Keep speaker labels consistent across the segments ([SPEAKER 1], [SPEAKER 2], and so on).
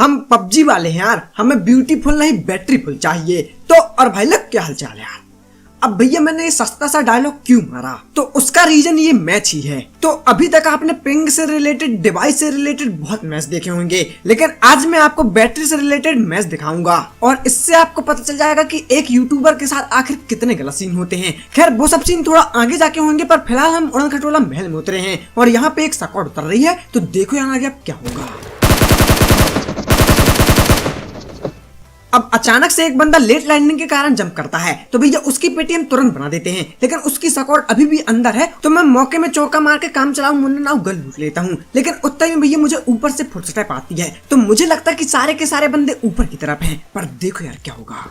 [SPEAKER 1] हम पबजी वाले हैं यार, हमें ब्यूटीफुल नहीं बैटरीफुल चाहिए। तो और भाई लोग क्या हाल चाल है यार। अब भैया मैंने ये सस्ता सा डायलॉग क्यों मारा, तो उसका रीजन ये मैच ही है। तो अभी तक आपने पिंग से रिलेटेड, डिवाइस से रिलेटेड बहुत मैच देखे होंगे, लेकिन आज मैं आपको बैटरी से रिलेटेड मैच दिखाऊंगा और इससे आपको पता चल जाएगा कि एक यूट्यूबर के साथ आखिर कितने गलत सीन होते हैं। खैर वो सब सीन थोड़ा आगे जाके होंगे, पर फिलहाल हम उड़न खटोला महल में उतरे हैं और यहाँ पे एक स्क्वाड उतर रही है, तो देखो यहाँ आगे अब क्या होगा। अब अचानक से एक बंदा लेट लैंडिंग के कारण जंप करता है, तो भैया उसकी पेटी हम तुरंत बना देते हैं, लेकिन उसकी स्क्वाड अभी भी अंदर है। तो मैं मौके में चौका मार के काम चलाऊं मुन्ना नाव गल लूट लेता हूं, लेकिन उतना ही भैया मुझे ऊपर से फुटस्टेप आती है, तो मुझे लगता है कि सारे के सारे बंदे ऊपर की तरफ हैं। पर देखो यार क्या होगा।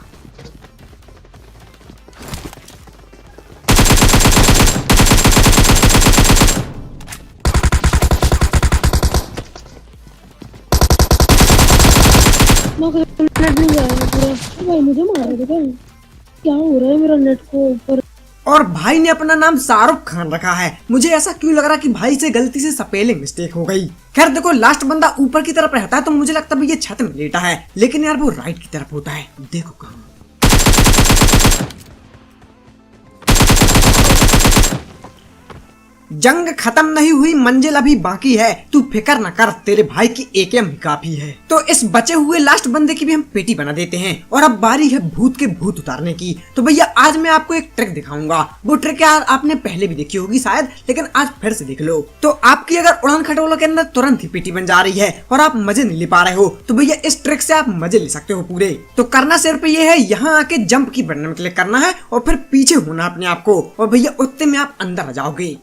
[SPEAKER 2] नेट नहीं जा रहा पूरा भाई, मुझे मारा देखो क्या हो रहा है मेरा नेट को ऊपर।
[SPEAKER 1] और भाई ने अपना नाम शाहरुख खान रखा है। मुझे ऐसा क्यों लग रहा कि भाई से गलती से स्पेलिंग मिस्टेक हो गई। खैर देखो, लास्ट बंदा ऊपर की तरफ रहता है, तो मुझे लगता है ये छत में लेटा है, लेकिन यार वो राइट की तरफ होता है। देखो कहाँ। जंग खत्म नहीं हुई, मंजिल अभी बाकी है, तू फिक्र न कर, तेरे भाई की एकेएम ही काफी है। तो इस बचे हुए लास्ट बंदे की भी हम पेटी बना देते हैं और अब बारी है भूत के भूत उतारने की। तो भैया आज मैं आपको एक ट्रिक दिखाऊंगा। वो ट्रिक यार आपने पहले भी देखी होगी शायद, लेकिन आज फिर से देख लो। तो आपकी अगर उड़न खटोलों के अंदर तुरंत ही पेटी बन जा रही है और आप मजे नहीं ले पा रहे हो, तो भैया इस ट्रिक से आप मजे ले सकते हो पूरे। तो करना सिर्फ ये है, यहाँ आके जंप की बटन में क्लिक करना है और फिर पीछे होना अपने आप को, और भैया उतने में आप अंदर आ जाओगे।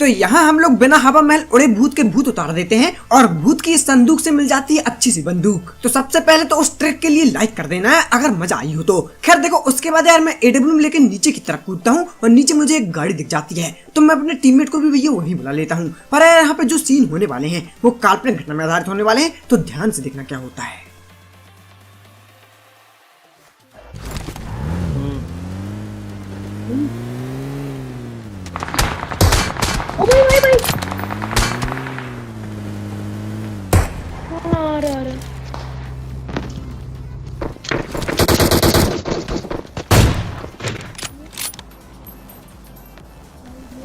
[SPEAKER 1] तो यहाँ हम लोग बिना हवा महल उड़े भूत के भूत उतार देते हैं और भूत की इस संदूक से मिल जाती है अच्छी सी बंदूक। तो सबसे पहले तो उस ट्रिक के लिए लाइक कर देना है अगर मजा आई हो तो। खैर देखो, उसके बाद यार मैं एडब्ल्यू लेके नीचे की तरफ कूदता हूँ और नीचे मुझे एक गाड़ी दिख जाती है, तो मैं अपने टीममेट को भी भैया वहीं बुला लेता हूँ। पर यार यहाँ पे जो सीन होने वाले हैं वो काल्पनिक घटना में आधारित होने वाले हैं, तो ध्यान से देखना क्या होता है।
[SPEAKER 2] ओ भाई आ रहा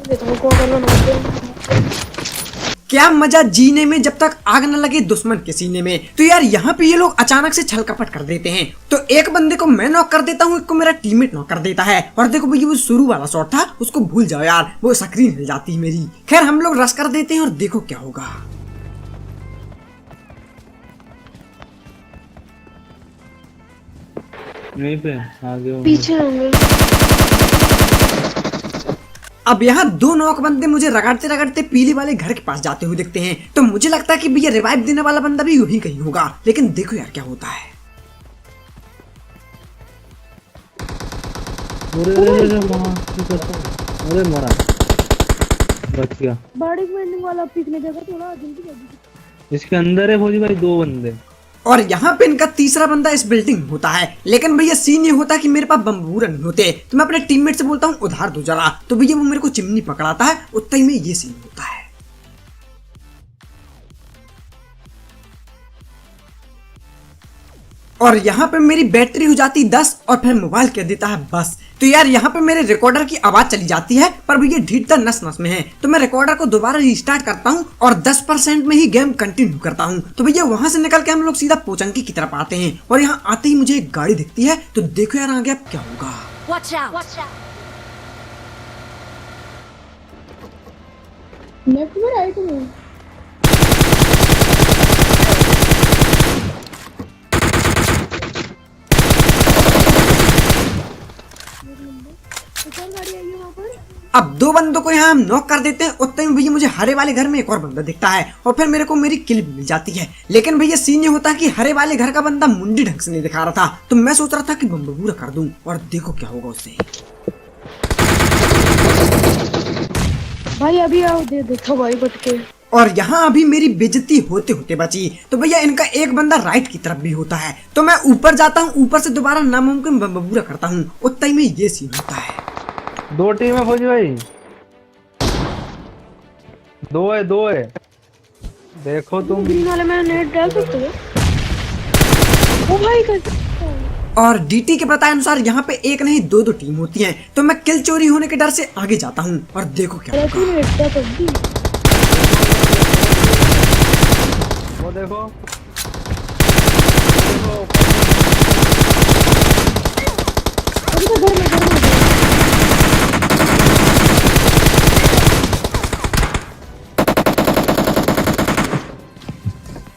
[SPEAKER 2] देखो को करना ना।
[SPEAKER 1] क्या मजा जीने में जब तक आग न लगे दुश्मन के सीने में। तो यार यहाँ पे ये लोग अचानक से छल कपट कर देते हैं, तो एक बंदे को मैं नॉक कर देता हूँ, एक को मेरा टीममेट नॉक कर देता है। और देखो भैया वो शुरू वाला शॉट था, उसको भूल जाओ यार, वो स्क्रीन हिल जाती है मेरी। खैर हम लोग रश कर देते हैं और देखो क्या होगा।
[SPEAKER 3] नहीं पे आगे
[SPEAKER 2] पीछे होंगे।
[SPEAKER 1] अब यहाँ दो नॉक बंदे मुझे रगड़ते रगड़ते पीली वाले घर के पास जाते हुए दिखते हैं, तो मुझे लगता है कि भैया रिवाइव देने वाला बंदा भी वहीं कहीं होगा, लेकिन देखो यार क्या होता है।
[SPEAKER 3] अरे मरा, बच गया।
[SPEAKER 2] बॉडी बेंडिंग वाला पीछे जगह थोड़ा जल्दी।
[SPEAKER 3] इसके अंदर है फौजी भाई दो बंदे,
[SPEAKER 1] और यहाँ पे इनका तीसरा बंदा इस बिल्डिंग में होता है, लेकिन भैया सीन ये होता है कि मेरे पास बम्बूरा नहीं होते, तो मैं अपने टीममेट से बोलता हूँ उधार दो जरा, तो भैया वो मेरे को चिमनी पकड़ाता है, उतना ही में ये सीन होता है। और यहाँ पे मेरी बैटरी हो जाती 10 और फिर मोबाइल कह देता है बस। तो यार यहाँ पे मेरे रिकॉर्डर की आवाज चली जाती है, पर भैया ढीठता नस नस में है, तो मैं रिकॉर्डर को दोबारा रिस्टार्ट करता हूँ और 10% में ही गेम कंटिन्यू करता हूँ। तो भैया वहां से निकल के हम लोग सीधा पोचंकी की तरफ आते हैं और यहाँ आते ही मुझे एक गाड़ी दिखती है, तो देखो यार आगे अब क्या होगा।
[SPEAKER 4] Watch out!
[SPEAKER 2] लेफ्ट में राइट में गाड़ी आई है वहाँ पर।
[SPEAKER 1] अब दो बंदों को यहाँ हम नॉक कर देते हैं, उतने में भैया मुझे हरे वाले घर में एक और बंदा दिखता है और फिर मेरे को मेरी किल भी मिल जाती है। लेकिन भैया सीन ये होता है कि हरे वाले घर का बंदा मुंडी ढंग से नहीं दिखा रहा था, तो मैं सोच रहा था कि बम पूरा कर दूं, और देखो क्या होगा उससे।
[SPEAKER 2] भाई अभी आओ, देखो भाई बच के
[SPEAKER 1] और यहाँ अभी मेरी बेइज्जती होते होते बची। तो भैया इनका एक बंदा राइट की तरफ भी होता है, तो मैं ऊपर जाता हूँ, ऊपर से दोबारा नामुमकिन बम्बूरा करता हूँ, उतना ही में ये सीन होता है।
[SPEAKER 3] 2 टीम है फौजी भाई, 2 है देखो तुम।
[SPEAKER 2] ग्रीन वाले में नेट डाल सकते हो? ओ भाई कैसे?
[SPEAKER 1] और डीटी के बताए अनुसार यहाँ पे एक नहीं दो टीम होती हैं, तो मैं किल चोरी होने के डर से आगे जाता हूँ और देखो क्या होगा।
[SPEAKER 2] नेट का तब भी
[SPEAKER 3] वो देखो
[SPEAKER 2] अभी तो घर में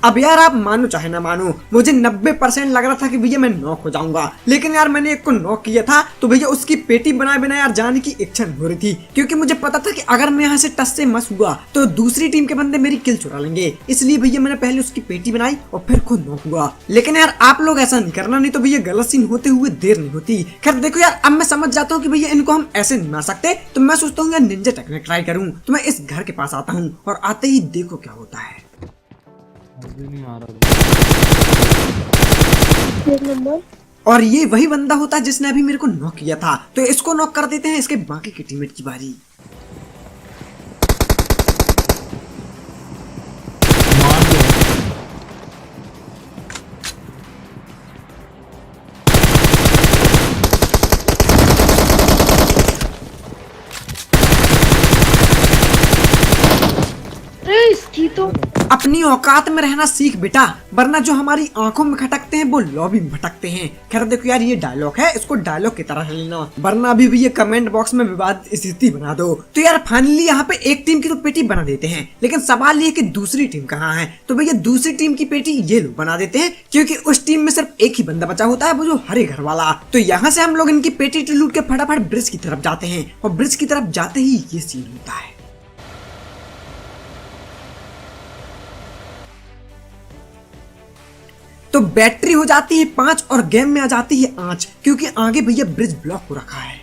[SPEAKER 1] अब यार आप मानो चाहे ना मानो, मुझे 90% लग रहा था कि भैया मैं नॉक हो जाऊंगा, लेकिन यार मैंने एक को नॉक किया था, तो भैया उसकी पेटी बनाए बिना यार जाने की इच्छा हो रही थी, क्योंकि मुझे पता था कि अगर मैं यहाँ से टस से मस हुआ तो दूसरी टीम के बंदे मेरी किल चुरा लेंगे, इसलिए भैया मैंने पहले उसकी पेटी बनाई और फिर खुद नॉक हुआ। लेकिन यार आप लोग ऐसा नहीं करना, नहीं तो भैया गलत सीन होते हुए देर नहीं होती। खैर देखो यार, अब मैं समझ जाता हूँ कि भैया इनको हम ऐसे नहीं मार सकते, तो मैं सोचता हूँ यार निंजा टेक्निक ट्राई करूँ। तो मैं इस घर के पास आता हूँ और आते ही देखो क्या होता है।
[SPEAKER 3] नहीं आ रहा।
[SPEAKER 2] एक नंबर।
[SPEAKER 1] और ये वही बंदा होता है जिसने अभी मेरे को नॉक किया था, तो इसको नॉक कर देते हैं, इसके बाकी के टीममेट की बारी।
[SPEAKER 2] इसकी तो
[SPEAKER 1] अपनी औकात में रहना सीख बेटा, वरना जो हमारी आंखों में खटकते हैं वो लॉबी में भटकते हैं। खैर देखो यार, ये डायलॉग है, इसको डायलॉग की तरह लेना, वरना अभी भी ये कमेंट बॉक्स में विवाद स्थिति बना दो। तो यार फाइनली यहाँ पे एक टीम की तो पेटी बना देते हैं, लेकिन सवाल ये कि दूसरी टीम कहाँ है। तो भैया दूसरी टीम की पेटी ये लोग बना देते हैं, क्योंकि उस टीम में सिर्फ एक ही बंदा बचा होता है, वो जो हरे घर वाला। तो यहाँ से हम लोग इनकी पेटी लूट के फटाफट ब्रिज की तरफ जाते हैं, और ब्रिज की तरफ जाते ही ये सीन होता है। तो बैटरी हो जाती है 5 और गेम में आ जाती है आंच, क्योंकि आगे भैया ब्रिज ब्लॉक हो रखा है।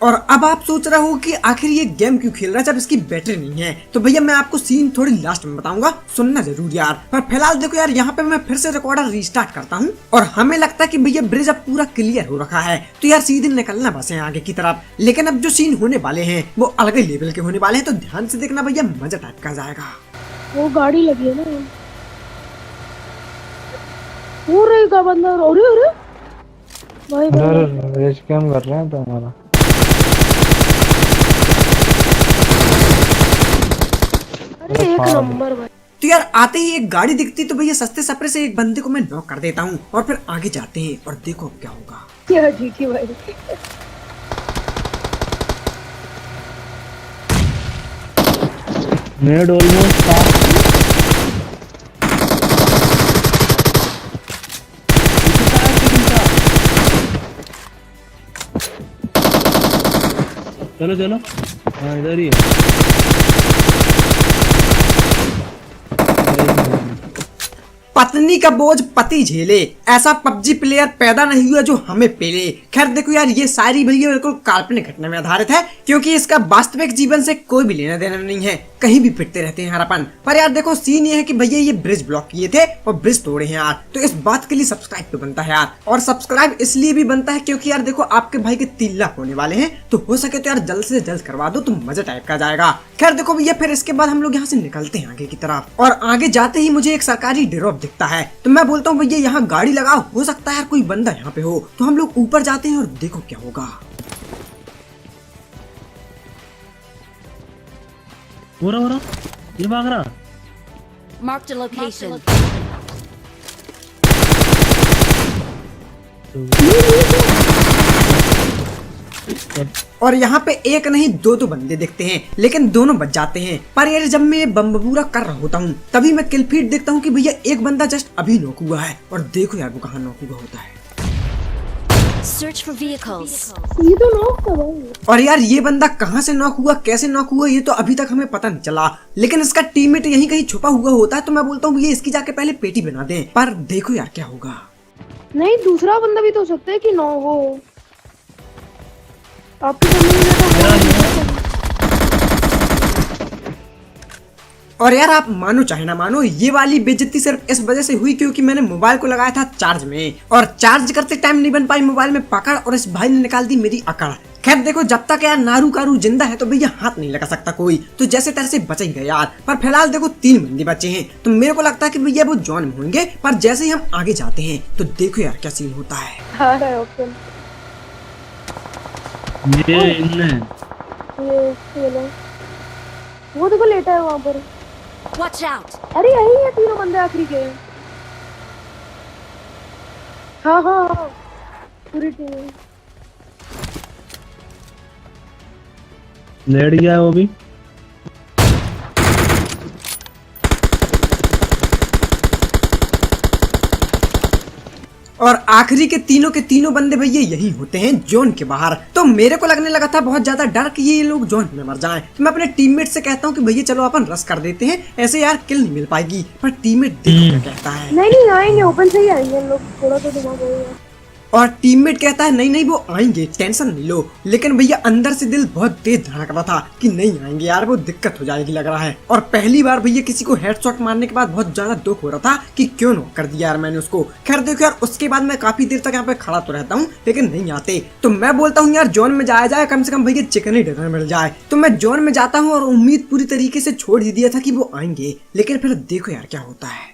[SPEAKER 1] और अब आप सोच रहे हो कि आखिर ये गेम क्यों खेल रहा है जब इसकी बैटरी नहीं है। तो भैया मैं आपको सीन थोड़ी लास्ट में बताऊंगा, सुनना जरूर यार। पर फिलहाल देखो यार, यहाँ पे मैं फिर से रिकॉर्डर रीस्टार्ट करता हूँ, और हमें लगता है कि भैया ब्रिज अब पूरा क्लियर हो रखा है, तो यार सीधे निकलना बस है आगे की तरफ। लेकिन अब जो सीन होने वाले हैं वो अलग ही लेवल के होने वाले हैं, तो ध्यान से देखना भैया, मजा टाइप का जाएगा।
[SPEAKER 2] वो गाड़ी लगी है ना, हो रही का बंदा। अरे अरे भाई भाई
[SPEAKER 3] रेस कैम कर रहे हैं तो हमारा।
[SPEAKER 2] अरे एक नंबर भाई।
[SPEAKER 1] तो यार आते ही एक गाड़ी दिखती, तो भैया सस्ते सपरे से एक बंदे को मैं नॉक कर देता हूँ, और फिर आगे जाते हैं और देखो अब क्या होगा।
[SPEAKER 2] क्या ठीक है भाई।
[SPEAKER 3] नेड ऑलमोस्ट चलो चलो, हाँ इधर ही है।
[SPEAKER 1] पत्नी का बोझ पति झेले, ऐसा पबजी प्लेयर पैदा नहीं हुआ जो हमें पेले। खैर देखो यार, ये सारी भैया बिल्कुल काल्पनिक घटना में आधारित है, क्योंकि इसका वास्तविक जीवन से कोई भी लेना देना नहीं है, कहीं भी फिरते रहते हैं हरापन। पर यार देखो सीन ये है कि भैया ये ब्रिज ब्लॉक किए थे और ब्रिज तोड़े हैं यार, तो इस बात के लिए सब्सक्राइब तो बनता है यार। और सब्सक्राइब इसलिए भी बनता है क्योंकि यार देखो आपके भाई के 3 लाख होने वाले हैं, तो हो सके तो यार जल्द से जल्द करवा दो, तो मजा टाइप का जाएगा। खैर देखो भैया, फिर इसके बाद हम लोग यहाँ से निकलते हैं आगे की तरफ, और आगे जाते ही मुझे एक सरकारी ड्रॉप दिखता है, तो मैं बोलता हूँ भैया यहाँ गाड़ी लगाओ, हो सकता है यार कोई बंदा यहाँ पे हो। तो हम लोग ऊपर जाते हैं और देखो क्या होगा।
[SPEAKER 3] हो रहा ये भाग रहा।
[SPEAKER 4] Marked a location.
[SPEAKER 1] और यहाँ पे एक नहीं दो बंदे दिखते हैं, लेकिन दोनों बच जाते हैं। पर यार जब मैं ये बम्बूरा कर रहा होता हूँ, तभी मैं किल फीड देखता हूँ कि भैया एक बंदा जस्ट अभी नॉक हुआ है, और देखो यार वो कहाँ नॉक हुआ होता है।
[SPEAKER 4] Search for vehicles.
[SPEAKER 2] ये तो नॉक था भाई।
[SPEAKER 1] और यार ये बंदा कहाँ से नॉक हुआ, कैसे नॉक हुआ, ये तो अभी तक हमें पता नहीं चला, लेकिन इसका टीममेट यहीं कहीं छुपा हुआ होता है। तो मैं बोलता हूँ ये इसकी जाके पहले पेटी बना दें, पर देखो यार क्या होगा।
[SPEAKER 2] नहीं, दूसरा बंदा भी तो हो सकता है कि नौ हो आपके सामने।
[SPEAKER 1] और यार आप मानो चाहे ना मानो, ये वाली बेइज्जती सिर्फ इस वजह से हुई क्योंकि मैंने मोबाइल को लगाया था चार्ज में, और चार्ज करते टाइम नहीं बन पाई मोबाइल में पकड़, और इस भाई ने निकाल दी मेरी अकड़। खैर देखो, जब तक यार नारू कारू जिंदा है तो भैया हाथ नहीं लगा सकता कोई, तो जैसे तरह से बच ही गए यार। पर फिलहाल देखो 3 बंदे बचे हैं, तो मेरे को लगता है कि भैया वो जॉन में होंगे। पर जैसे ही हम आगे जाते हैं तो देखो यार क्या सीन होता है।
[SPEAKER 2] हाँ है ऑप्शन
[SPEAKER 3] ये इनने
[SPEAKER 2] ये लो। वो देखो लेटा है वहाँ पर।
[SPEAKER 4] Watch out!
[SPEAKER 2] अरे यही है तीनों बंदे आखिरी के। हाँ हाँ हाँ, पूरी टीम।
[SPEAKER 3] लेट गया है वो भी।
[SPEAKER 1] और आखिरी के तीनों बंदे भैया यही होते हैं जोन के बाहर। तो मेरे को लगने लगा था बहुत ज्यादा डर कि ये लोग जोन में मर जाएं। तो मैं अपने टीममेट से कहता हूँ कि भैया चलो अपन रश कर देते हैं, ऐसे यार किल नहीं मिल पाएगी। पर टीममेट देखो क्या कहता है।
[SPEAKER 2] नहीं नहीं आएंगे, ओपन से ही आएंगे हम लोग, थोड़ा तो दिमाग होगा।
[SPEAKER 1] और टीममेट कहता है नहीं नहीं वो आएंगे, टेंशन नहीं लो। लेकिन भैया अंदर से दिल बहुत तेज धड़क रहा था कि नहीं आएंगे यार, वो दिक्कत हो जाएगी लग रहा है। और पहली बार भैया किसी को हेडशॉट मारने के बाद बहुत ज्यादा दुख हो रहा था कि क्यों नॉक कर दिया यार मैंने उसको। खैर देखो यार, उसके बाद मैं काफी देर तक यहाँ पे खड़ा तो रहता हूँ लेकिन नहीं आते। तो मैं बोलता हूँ यार जोन में जाया जाए, कम से कम भैया चिकन ही डिनर मिल जाए। तो मैं जोन में जाता हूँ और उम्मीद पूरी तरीके से छोड़ ही दिया था कि वो आएंगे, लेकिन फिर देखो यार क्या होता है।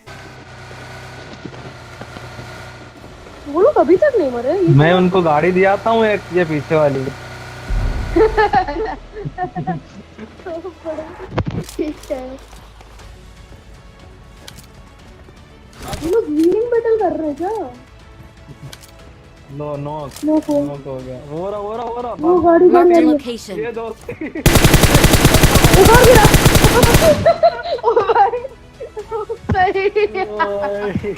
[SPEAKER 2] वो लोग अभी तक नहीं मरे।
[SPEAKER 3] मैं उनको गाड़ी दियाता हूँ एक, ये पीछे वाली।
[SPEAKER 2] ठीक है, ये लोग वीलिंग बैटल कर रहे हैं क्या?
[SPEAKER 3] No no
[SPEAKER 2] no phone.
[SPEAKER 3] Knock हो गया। हो रहा
[SPEAKER 2] वो गाड़ी
[SPEAKER 4] Marked a
[SPEAKER 2] गाड़ी
[SPEAKER 4] location.
[SPEAKER 3] ये दोस्त
[SPEAKER 2] उधर गिरा। ओ भाई सही।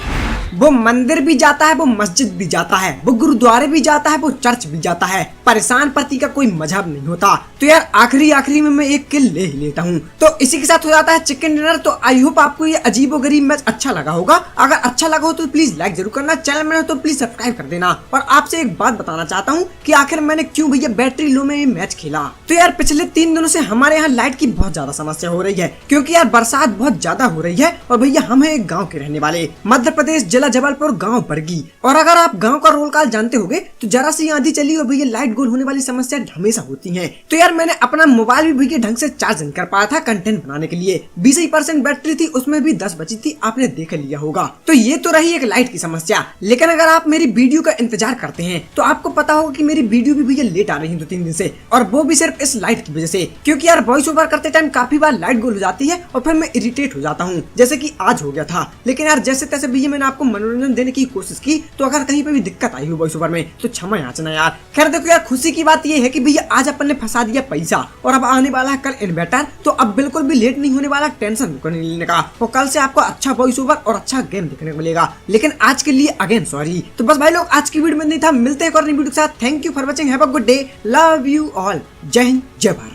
[SPEAKER 1] वो मंदिर भी जाता है, वो मस्जिद भी जाता है, वो गुरुद्वारे भी जाता है, वो चर्च भी जाता है। परेशान पति का कोई मजहब नहीं होता। तो यार आखिरी में मैं एक किल ले ही लेता हूँ। तो इसी के साथ हो जाता है चिकन डिनर। तो आई होप आपको ये अजीबोगरीब मैच अच्छा लगा होगा। अगर अच्छा लगा हो तो प्लीज लाइक जरूर करना, चैनल में हो तो प्लीज सब्सक्राइब कर देना। और आपसे एक बात बताना चाहता हूँ कि आखिर मैंने क्यों भैया बैटरी लो में ये मैच खेला। तो यार पिछले 3 दिनों से हमारे यहाँ लाइट की बहुत ज्यादा समस्या हो रही है, क्योंकि यार बरसात बहुत ज्यादा हो रही है। और भैया हम है एक गाँव के रहने वाले, मध्य प्रदेश जिला जबलपुर, गाँव बरगी। और अगर आप गाँव का रोल कॉल जानते होंगे तो जरा सी आंधी चली और भैया लाइट गोल होने वाली समस्या हमेशा होती है। तो यार मैंने अपना मोबाइल भी भैया ढंग से चार्ज नहीं कर पाया था कंटेंट बनाने के लिए। 20% बैटरी थी, उसमें भी 10 बची थी, आपने देख लिया होगा। तो ये तो रही एक लाइट की समस्या। लेकिन अगर आप मेरी वीडियो का इंतजार करते हैं तो आपको पता होगा कि मेरी वीडियो भी भैया लेट आ रही है 2-3 दिन से, और वो भी सिर्फ इस लाइट की वजह से। क्योंकि यार वॉइस ओवर करते टाइम काफी बार लाइट गोल हो जाती है और फिर मैं इरिटेट हो जाता हूँ, जैसे कि आज हो गया था। लेकिन यार जैसे तैसे भैया मैंने आपको मनोरंजन देने की कोशिश की। तो अगर कहीं पे भी दिक्कत आई हो वॉइस ओवर में तो क्षमा याचना यार। खैर देखो यार, खुशी की बात ये है कि भैया आज अपन ने फंसा दिया पैसा, और अब आने वाला है कल इन्वर्टर। तो अब बिल्कुल भी लेट नहीं होने वाला, टेंशन नहीं लेने का। और कल से आपको अच्छा वॉइस ओवर और अच्छा गेम देखने को मिलेगा। लेकिन आज के लिए अगेन सॉरी। तो बस भाई लोग आज की वीडियो में नहीं था, मिलते हैं एक और नई वीडियो के साथ। Thank you for watching, have a good day, love you all, जय हिंद जय भारत।